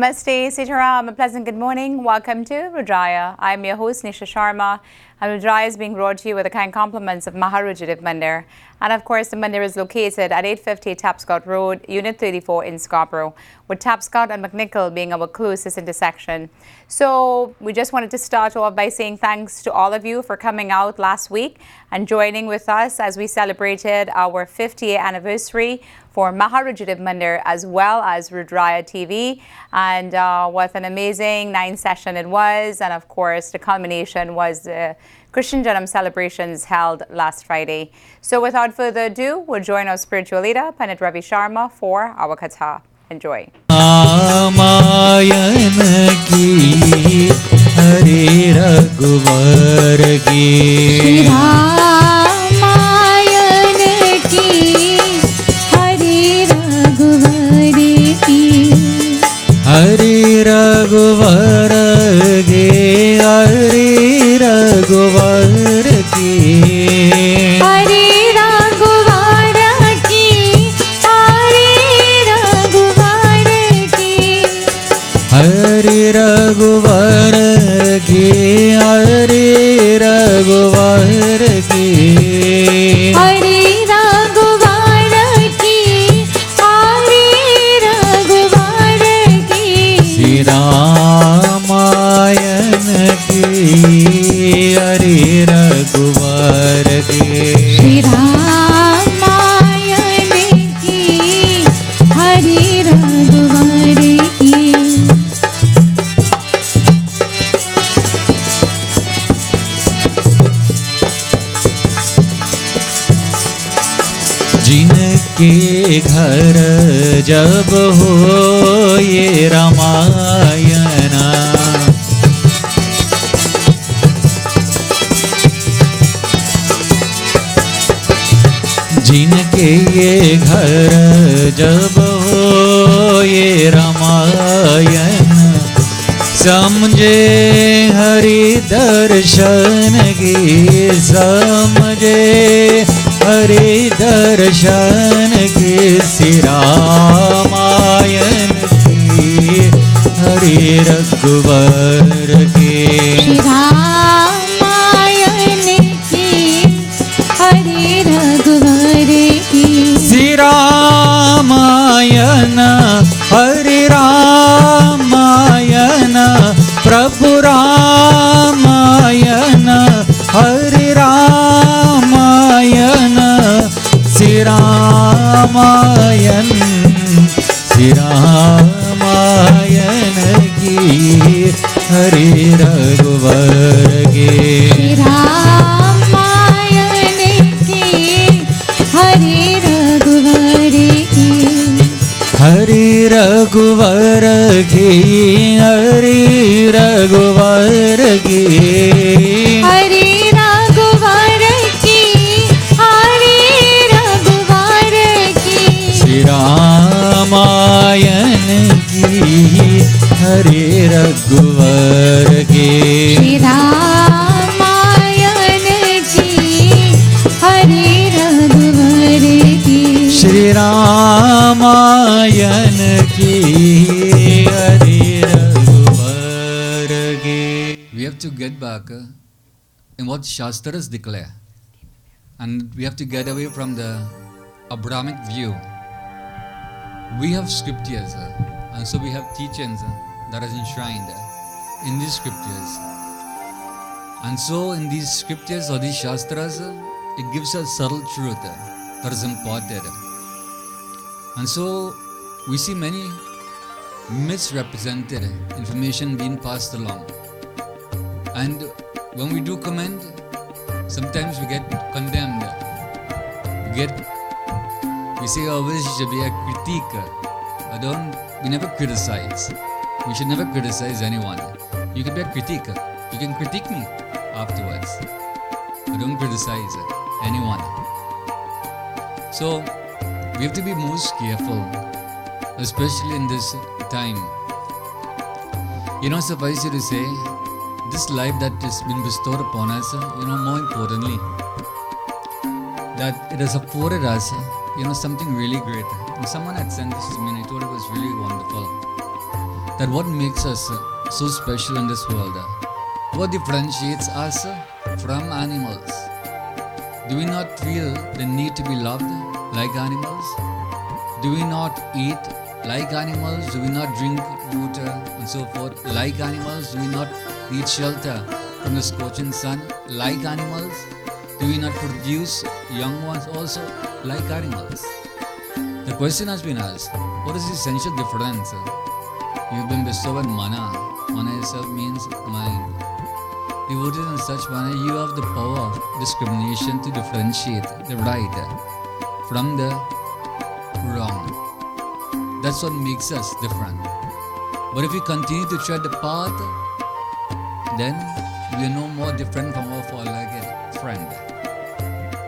Namaste, Sitaram. A pleasant good morning. Welcome to Rudraaya. I'm your host, Nisha Sharma. And Rudraaya is being brought to you with the kind compliments of Maharujadiv Mandir. And of course, the Mandir is located at 850 Tapscott Road, Unit 34 in Scarborough, with Tapscott and McNichol being our closest intersection. So we just wanted to start off by saying thanks to all of you for coming out last week and joining with us as we celebrated our 50th anniversary for Maharujadiv Mandir as well as Rudraaya TV. And what an amazing 9 session it was. And of course, the culmination was the Christian Janam celebrations held last Friday. So without further ado, we'll join our spiritual leader, Pandit Ravi Sharma, for our katha. Enjoy. Hari रघुवर गे हरि रघुवर की हरि रघुवर की हरि रघुवर की हरि रघुवर गे हरि रघुवर की हरि रघुवर की हरि रघुवर की श्री रामायण की हरि रघुवर की श्री रामायण की हरि रघुवर की जिनके घर जब हो ये रामायण जिनके ये घर जब हो ये रामायण समझे हरि दर्शन की समझे हरि दर्शन की श्री रामायण की हरि रघुवर की श्री रामायण की हरि रघुवर की श्री रामायण हरि रामायण प्रभु रामायण हरि रामायण श्री रामायण की हरि रघुवर की श्री रामायण की हरि रघुवर की हरि रघुवर की हरि रघुवर की हरि रघुवर की हरि रघुवर की श्री रामायण की हरि रघुवर की श्री रामायण की हरि रघुवर की श्री रामायण की हरि रघुवर की We have to get back in what Shastras declare, and we have to get away from the Abrahamic view. We have scriptures, and so we have teachings that is enshrined in these scriptures. And so in these scriptures or these Shastras, it gives us subtle truth that is imparted. And so we see many misrepresented information being passed along. And when we do comment, sometimes we get condemned. We say, oh, this should be a critique. We never criticize. We should never criticize anyone. You can be a critique. You can critique me afterwards. But don't criticize anyone. So, we have to be most careful, especially in this time. Suffice it to say, this life that has been bestowed upon us, more importantly, that it has afforded us, something really great. And someone had sent this to me and I thought it was really wonderful. that what makes us so special in this world? What differentiates us from animals? Do we not feel the need to be loved like animals? Do we not eat like animals? Do we not drink water and so forth like animals? Do we not need shelter from the scorching sun like animals? Do we not produce young ones also like animals? The question has been asked, what is the essential difference? You've been bestowed mana. Mana itself means mind. Devoted in such manner, you have the power of discrimination to differentiate the right from the wrong. That's what makes us different. But if we continue to tread the path, then we are no more different from our four-legged friend.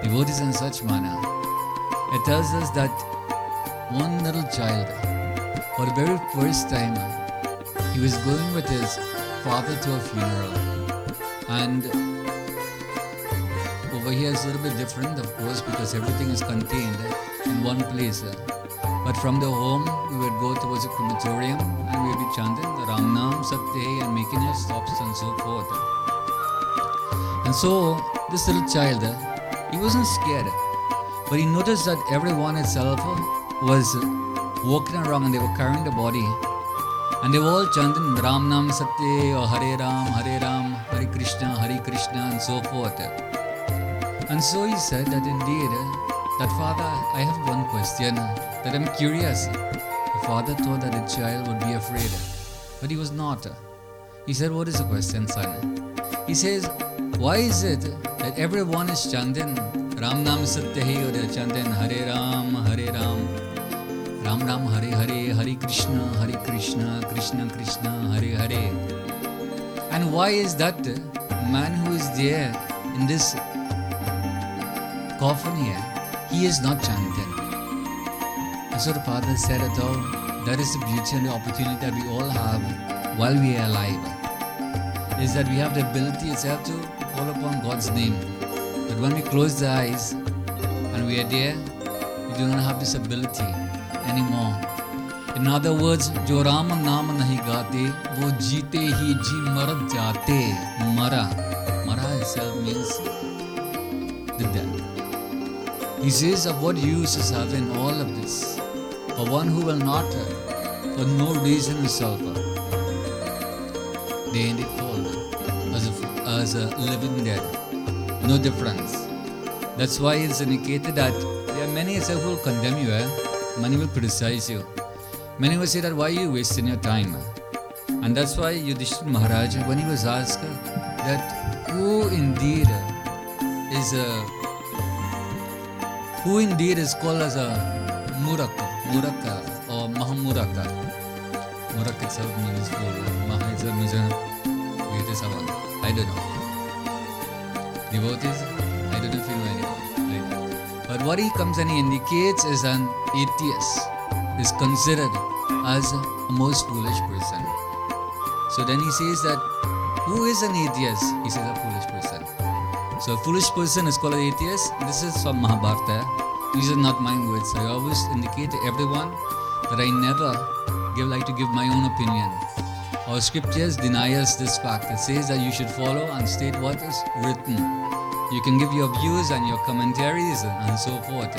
Devotees in such manner, it tells us that one little child, for the very first time, he was going with his father to a funeral. And over here is a little bit different, of course, because everything is contained in one place. But from the home, we would go towards a crematorium and we would be chanting Ram Nam Sat Aug and making our stops and so forth. And so, this little child, he wasn't scared, but he noticed that everyone itself was walking around and they were carrying the body. And they were all chanting Ram Nam Sat Aug or Hare Ram, Hare Krishna, and so forth. And so he said that indeed, that father, I have one question, that I'm curious. The father thought that the child would be afraid, but he was not. He said, what is the question, son? He says, why is it that everyone is chanting Ram Nam Sat Aug or they're chanting Hare Ram, Ram Ram Hare Hare, Hare Krishna, Krishna Krishna, Hare Hare. And why is that man who is there in this coffin here, he is not chanting? And so the father said, that is the beauty and the opportunity that we all have while we are alive, is that we have the ability itself to call upon God's name. But when we close the eyes and we are there, we do not have this ability anymore. In other words, जो राम नाम नहीं गाते वो जीते ही जी मर जाते. Mara itself means the death. He says, of what use is having all of this for one who will not, for no reason himself, they indeed called as a living dead. No difference. That's why it's indicated that there are many who will condemn you. Many will criticize you. Many will say that why are you wasting your time? And that's why Yudhishthira Maharaj, when he was asked that who indeed is called as a Muraka or Mahamuraka. Muraka itself means fool. Maha itself means I don't know. Devotees, I don't know if you know anyone. But what he comes and he indicates is an atheist is considered as a most foolish person. So then he says that who is an atheist? He says a foolish person. So a foolish person is called an atheist. This is from Mahabharata. These are not my words. I always indicate to everyone that I never like to give my own opinion. Our scriptures deny us this fact. It says that you should follow and state what is written. You can give your views and your commentaries and so forth.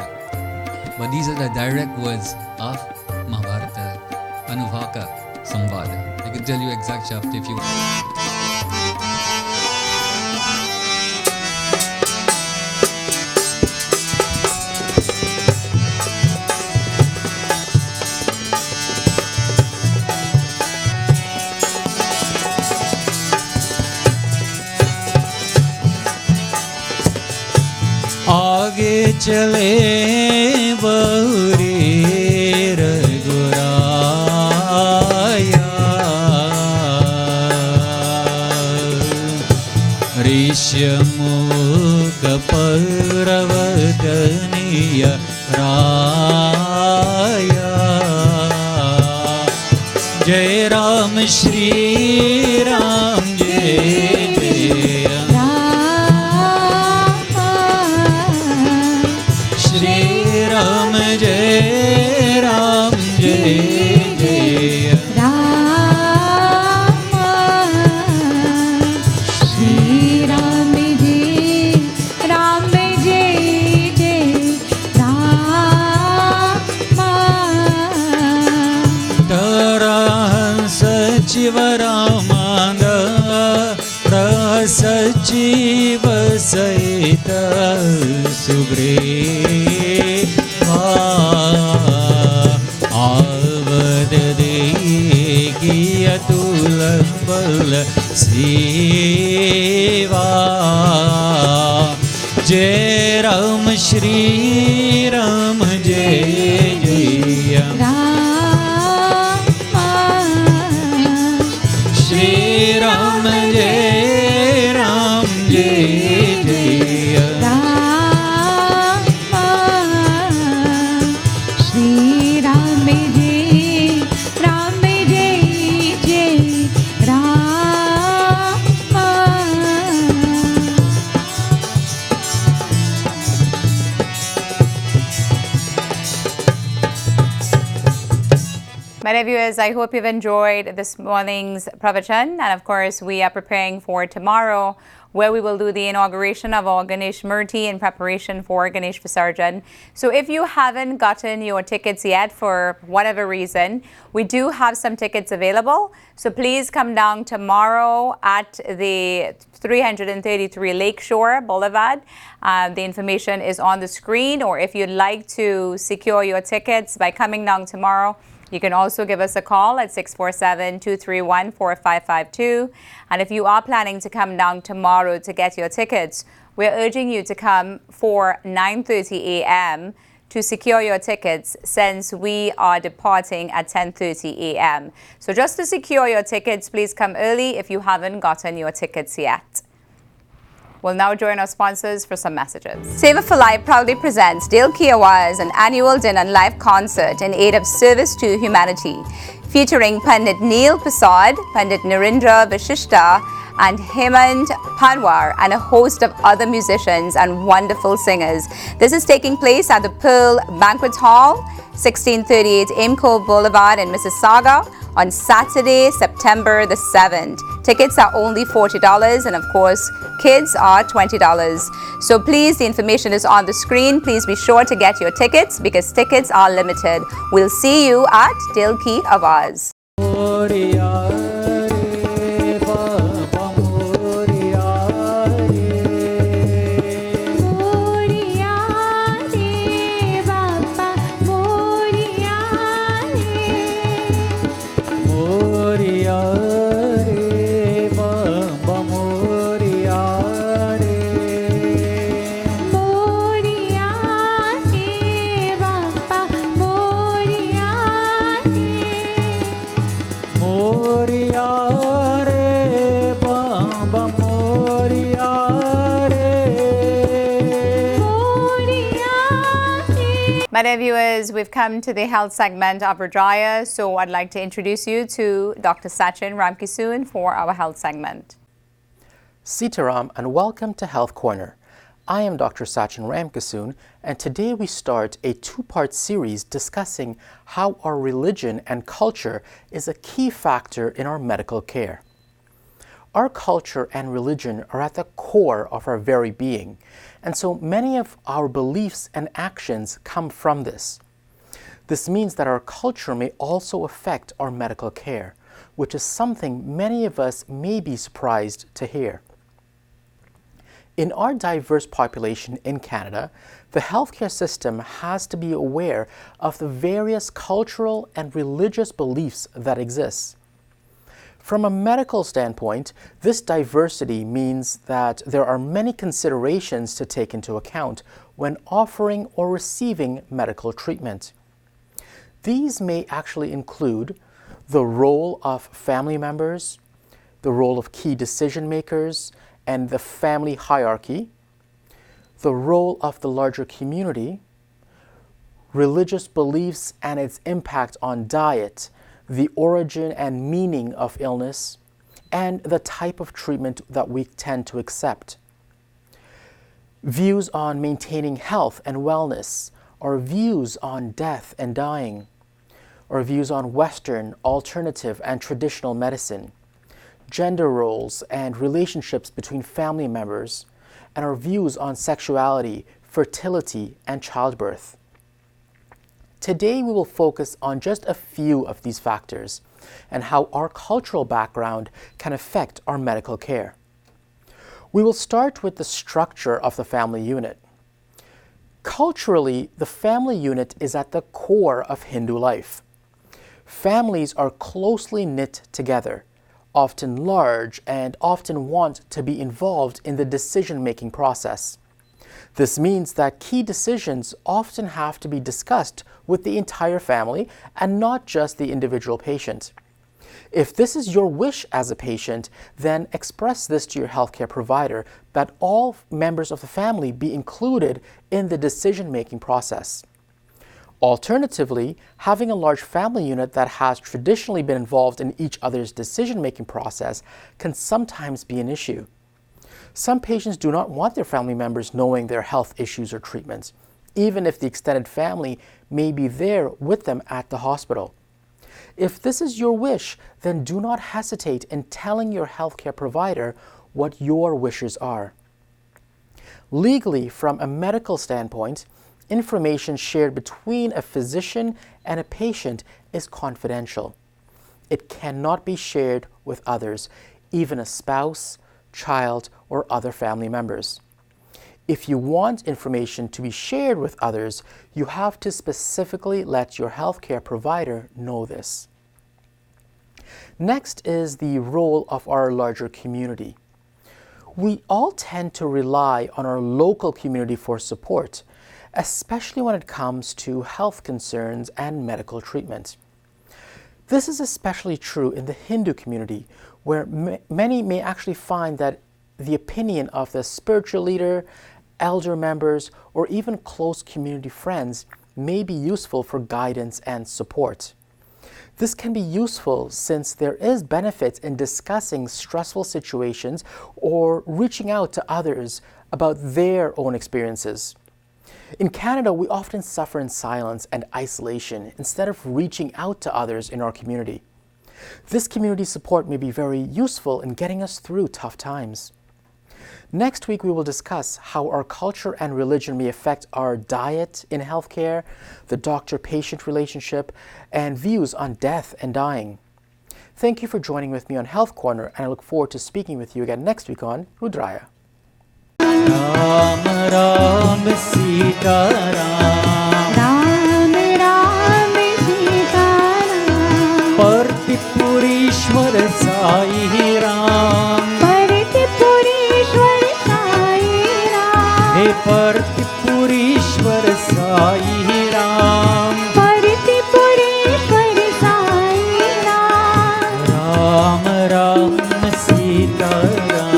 But these are the direct words of Mahabharata, Anuvaka Samvada. I can tell you exact chapter if you want. आगे चले बौरे रघुराया ऋष्यमुख पर्वतनीय राया जय राम श्री राम जय जय राम जय राम जय जय राम सुग्रीवा आवद देगी अतुल बल सेवा जय राम श्री राम जय जय श्री राम जय राम जय जय श्री राम जय राम जय जय Ram Many viewers, I hope you've enjoyed this morning's pravachan, and of course we are preparing for tomorrow, where we will do the inauguration of our Ganesh Murti in preparation for Ganesh Visarjan. So if you haven't gotten your tickets yet for whatever reason, we do have some tickets available. So please come down tomorrow at the 333 Lakeshore Boulevard. The information is on the screen, or if you'd like to secure your tickets by coming down tomorrow, you can also give us a call at 647-231-4552. And if you are planning to come down tomorrow to get your tickets, we're urging you to come for 9:30 a.m. to secure your tickets, since we are departing at 10:30 a.m. So just to secure your tickets, please come early if you haven't gotten your tickets yet. We'll now join our sponsors for some messages. Seva for Life proudly presents Dale Ki Awaaz, an annual dinner and live concert in aid of service to humanity, featuring Pandit Neil Prasad, Pandit Narendra Vashishta, and Hemant Panwar, and a host of other musicians and wonderful singers. This is taking place at the Pearl Banquet Hall, 1638 Aimco Boulevard in Mississauga, on Saturday, September the 7th. Tickets are only $40, and of course, kids are $20. So please, the information is on the screen. Please be sure to get your tickets, because tickets are limited. We'll see you at Dil Ki Awaaz. My dear viewers, we've come to the health segment of Rudraaya, so I'd like to introduce you to Dr. Sachin Ramkisoon for our health segment. Sitaram, and welcome to Health Corner. I am Dr. Sachin Ramkisoon, and today we start a two-part series discussing how our religion and culture is a key factor in our medical care. Our culture and religion are at the core of our very being, and so many of our beliefs and actions come from this. This means that our culture may also affect our medical care, which is something many of us may be surprised to hear. In our diverse population in Canada, the healthcare system has to be aware of the various cultural and religious beliefs that exist. From a medical standpoint, this diversity means that there are many considerations to take into account when offering or receiving medical treatment. These may actually include the role of family members, the role of key decision makers and the family hierarchy, the role of the larger community, religious beliefs and its impact on diet, the origin and meaning of illness, and the type of treatment that we tend to accept. Views on maintaining health and wellness, or views on death and dying, or views on Western, alternative, and traditional medicine, gender roles and relationships between family members, and our views on sexuality, fertility, and childbirth. Today we will focus on just a few of these factors and how our cultural background can affect our medical care. We will start with the structure of the family unit. Culturally, the family unit is at the core of Hindu life. Families are closely knit together, often large, and often want to be involved in the decision-making process. This means that key decisions often have to be discussed with the entire family and not just the individual patient. If this is your wish as a patient, then express this to your healthcare provider that all members of the family be included in the decision-making process. Alternatively, having a large family unit that has traditionally been involved in each other's decision-making process can sometimes be an issue. Some patients do not want their family members knowing their health issues or treatments, even if the extended family may be there with them at the hospital. If this is your wish, then do not hesitate in telling your healthcare provider what your wishes are. Legally, from a medical standpoint, information shared between a physician and a patient is confidential. It cannot be shared with others, even a spouse, child, or other family members. If you want information to be shared with others, you have to specifically let your healthcare provider know this. Next is the role of our larger community. We all tend to rely on our local community for support, especially when it comes to health concerns and medical treatment. This is especially true in the Hindu community, where many may actually find that the opinion of the spiritual leader, elder members, or even close community friends may be useful for guidance and support. This can be useful since there is benefit in discussing stressful situations or reaching out to others about their own experiences. In Canada, we often suffer in silence and isolation instead of reaching out to others in our community. This community support may be very useful in getting us through tough times. Next week, we will discuss how our culture and religion may affect our diet in healthcare, the doctor-patient relationship, and views on death and dying. Thank you for joining with me on Health Corner, and I look forward to speaking with you again next week on Rudraaya. Ram Ram Sita Ram, Ram Ram Sita Ram, Partipurishwar Sai Ram, Partipurishwar Sai Ram, He Partipurishwar Sai Ram, Partipurishwar Sai Ram, Ram Ram Sita Ram,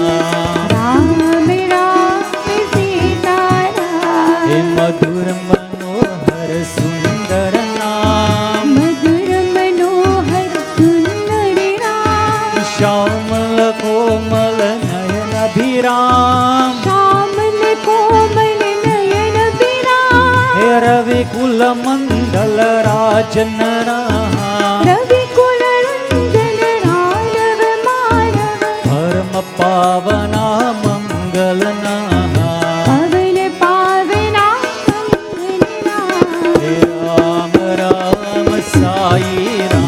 Ram Ram Sita Ram, He Madhur Manohar Sundar Naam, Madhur Manohar Sundar Ram, Shyamal Komal Nayan Abhiram, Shamal Komal Nayan Viram, He Ravi Kula Mandal Rajan Ram, Ravi Kula Ranjan Ranav Manav, Param Pavana Mangalana, Pavan Pavana Mangalana, He Ram Ram Sai Ram,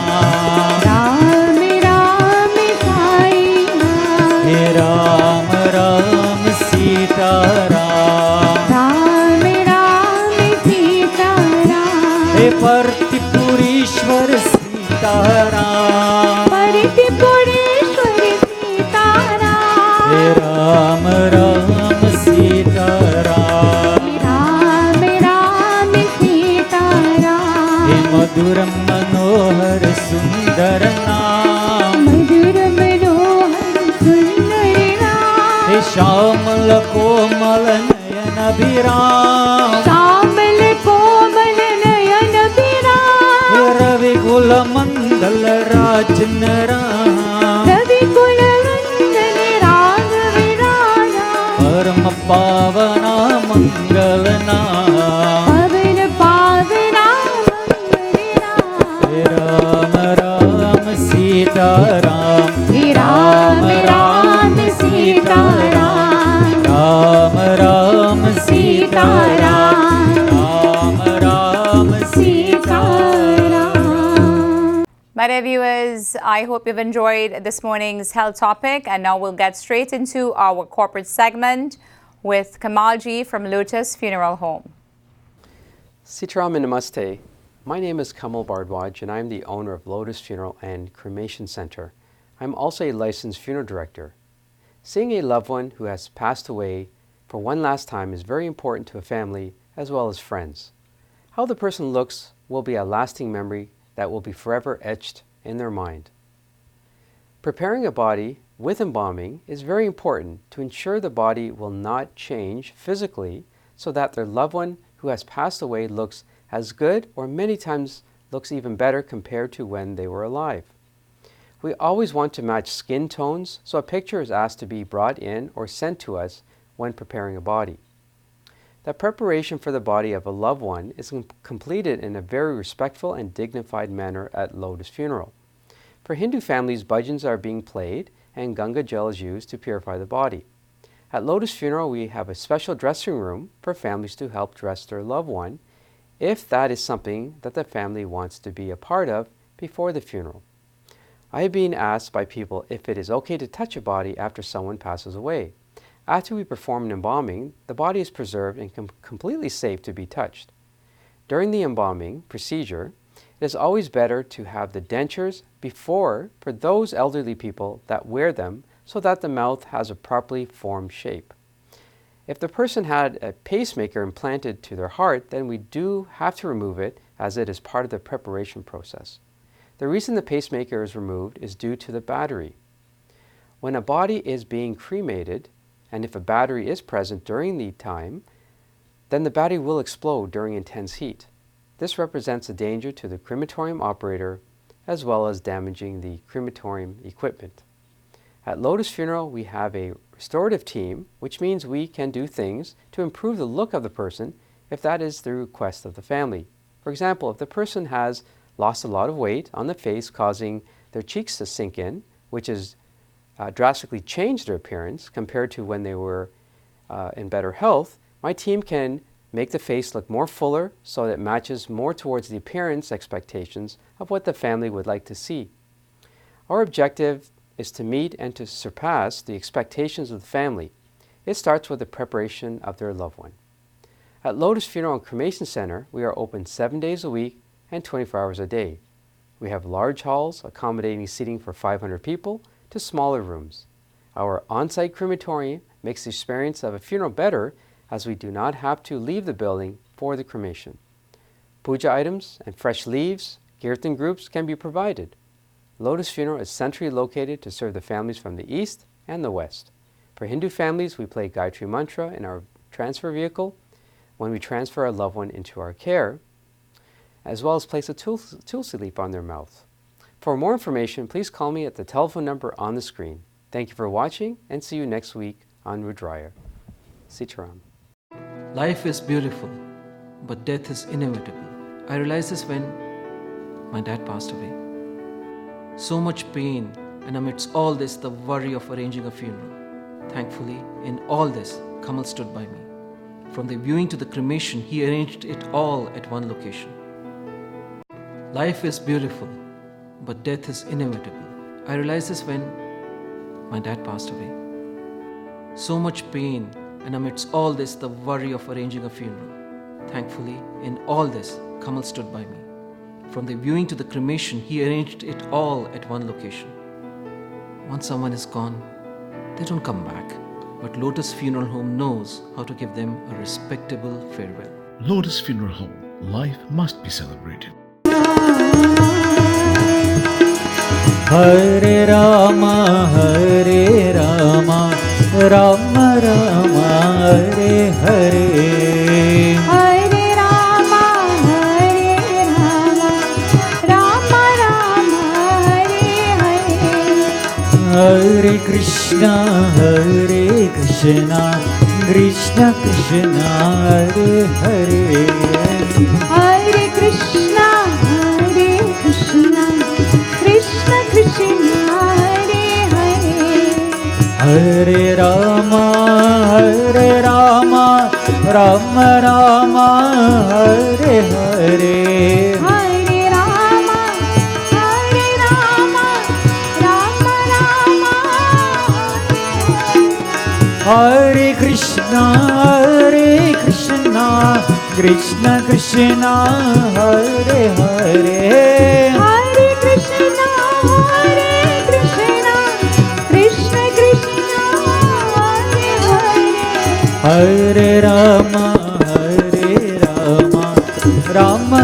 Ram Ram Sai Ram, He Ram Ram Sita Ram, Ram Ram Sita Ram, He Partipurishwar Sita Ram, Partipurishwar Sita Ram, He Ram Ram Sita Ram, Ram Ram Sita Ram, He Madhuram Manohar Sundar Naam, Madhur Manohar Sundar Ram, He Shyamal Komal Nayan Abhiram, Shamal Komal Nayan Viram, He Ravi Kula Mandal Rajan Ram, Ravi Kula Ranjan Ranav Viram, Param Pavana Mangalana, Pavan Pavana Mangalana, He Ram Ram Sita Ram, Ram Ram Sita Ram, Ram Ram Sita Ram, Ram Ram Ram Sita Ram. My dear viewers, I hope you've enjoyed this morning's health topic, and now we'll get straight into our corporate segment with Kamalji from Lotus Funeral Home. Sitaram and Namaste. My name is Kamal Bardwaj and I'm the owner of Lotus Funeral and Cremation Center. I'm also a licensed funeral director. Seeing a loved one who has passed away for one last time is very important to a family as well as friends. How the person looks will be a lasting memory that will be forever etched in their mind. Preparing a body with embalming is very important to ensure the body will not change physically so that their loved one who has passed away looks as good or many times looks even better compared to when they were alive. We always want to match skin tones, so a picture is asked to be brought in or sent to us when preparing a body. The preparation for the body of a loved one is completed in a very respectful and dignified manner at Lotus Funeral. For Hindu families, bhajans are being played and Ganga Jal is used to purify the body. At Lotus Funeral, we have a special dressing room for families to help dress their loved one if that is something that the family wants to be a part of before the funeral. I have been asked by people if it is okay to touch a body after someone passes away. After we perform an embalming, the body is preserved and completely safe to be touched. During the embalming procedure, it is always better to have the dentures before for those elderly people that wear them so that the mouth has a properly formed shape. If the person had a pacemaker implanted to their heart, then we do have to remove it as it is part of the preparation process. The reason the pacemaker is removed is due to the battery. When a body is being cremated, and if a battery is present during the time, then the battery will explode during intense heat. This represents a danger to the crematorium operator as well as damaging the crematorium equipment. At Lotus Funeral, we have a restorative team, which means we can do things to improve the look of the person if that is the request of the family. For example, if the person has lost a lot of weight on the face, causing their cheeks to sink in, which has drastically changed their appearance compared to when they were in better health, my team can make the face look more fuller so that it matches more towards the appearance expectations of what the family would like to see. Our objective is to meet and to surpass the expectations of the family. It starts with the preparation of their loved one. At Lotus Funeral and Cremation Center, we are open 7 days a week and 24 hours a day. We have large halls accommodating seating for 500 people to smaller rooms. Our on-site crematorium makes the experience of a funeral better as we do not have to leave the building for the cremation. Puja items and fresh leaves, kirtan groups can be provided. Lotus Funeral is centrally located to serve the families from the east and the west. For Hindu families, we play Gayatri Mantra in our transfer vehicle when we transfer a loved one into our care, as well as place a tulsi leaf on their mouth. For more information, please call me at the telephone number on the screen. Thank you for watching and see you next week on Rudraaya. Sitaram. Life is beautiful, but death is inevitable. I realized this when my dad passed away. So much pain, and amidst all this, the worry of arranging a funeral. Thankfully, in all this, Kamal stood by me. From the viewing to the cremation, he arranged it all at one location. Life is beautiful, but death is inevitable. I realized this when my dad passed away. So much pain, and amidst all this, the worry of arranging a funeral. Thankfully, in all this, Kamal stood by me. From the viewing to the cremation, he arranged it all at one location. Once someone is gone, they don't come back. But Lotus Funeral Home knows how to give them a respectable farewell. Lotus Funeral Home. Life must be celebrated. Hare Rama, Rama Rama, Hare Hare. Hare Rama, Rama Rama, Hare Hare. Hare Krishna, Krishna Krishna, Hare Hare. Hare Krishna, Krishna Krishna, Hare Hare. Hare Rama, Rama Rama, Hare Hare. Hare Rama, Krishna Krishna Hare Hare Hare Krishna, Krishna Krishna, Hare Hare. Hare Rama Rama Rama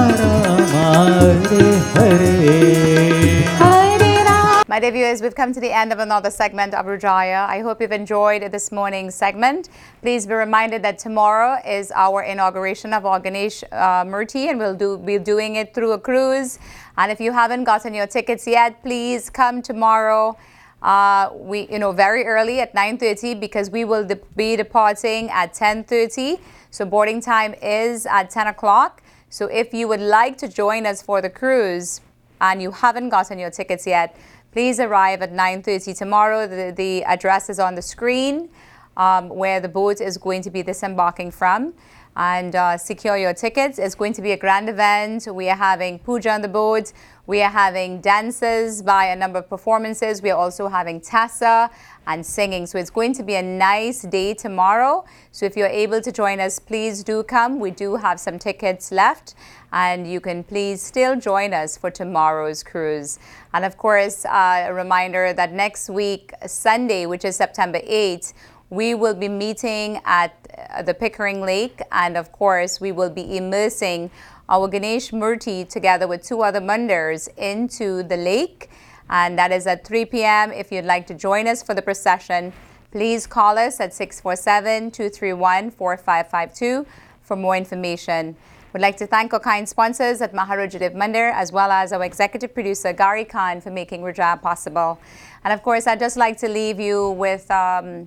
Hare Hare. Hare Ram. My dear viewers, we've come to the end of another segment of Rudraaya. I hope you've enjoyed this morning's segment. Please be reminded that tomorrow is our inauguration of our Ganesh Murti, and we'll be doing it through a cruise. And if you haven't gotten your tickets yet, please come tomorrow. Very early at 9:30, because we will be departing at 10:30. So boarding time is at 10 o'clock. So if you would like to join us for the cruise and you haven't gotten your tickets yet, please arrive at 9:30 tomorrow. The address is on the screen, where the boat is going to be disembarking from, and secure your tickets. It's going to be a grand event. We are having puja on the boat. We are having dances by a number of performances. We are also having tassa and singing. So it's going to be a nice day tomorrow. So if you're able to join us, please do come. We do have some tickets left, and you can please still join us for tomorrow's cruise. And of course, a reminder that next week, Sunday, which is September 8th, we will be meeting at the Pickering Lake, and of course we will be immersing our Ganesh Murti together with two other mandirs into the lake, and that is at 3 p.m. If you'd like to join us for the procession, please call us at 647-231-4552 for more information. We'd like to thank our kind sponsors at Maharudjadeva Mandir, as well as our executive producer Gary Khan for making Rudraaya possible. And of course, I'd just like to leave you with a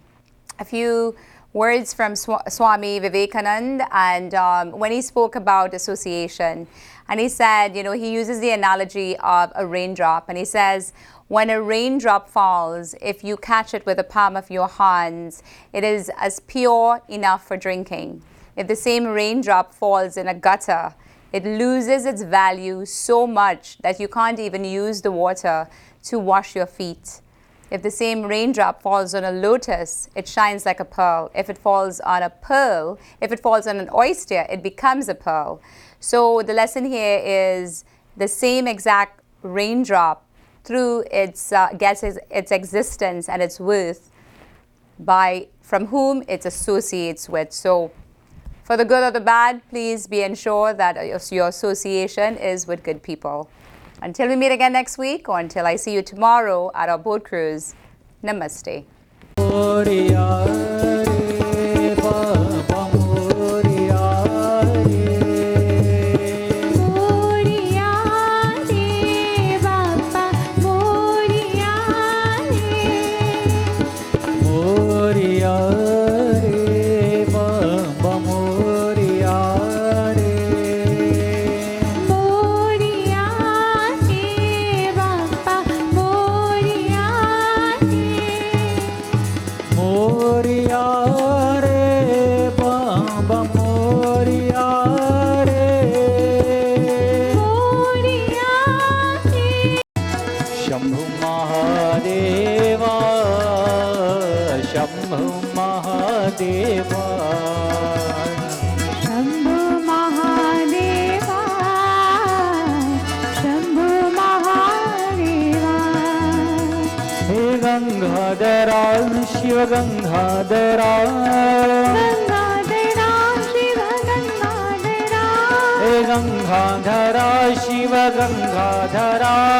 few words from Swami Vivekananda, and when he spoke about association, and he said, he uses the analogy of a raindrop, and he says, when a raindrop falls, if you catch it with the palm of your hands, it is as pure enough for drinking. If the same raindrop falls in a gutter, it loses its value so much that you can't even use the water to wash your feet. If the same raindrop falls on a lotus, it shines like a pearl. If it falls on an oyster, it becomes a pearl. So the lesson here is the same exact raindrop, through its gets its existence and its worth from whom it associates with. So for the good or the bad, please be ensured that your association is with good people. Until we meet again next week, or until I see you tomorrow at our boat cruise, namaste. Shiva Gangādhara Shiva Gangādhara Gangādhara Shiva Gangādhara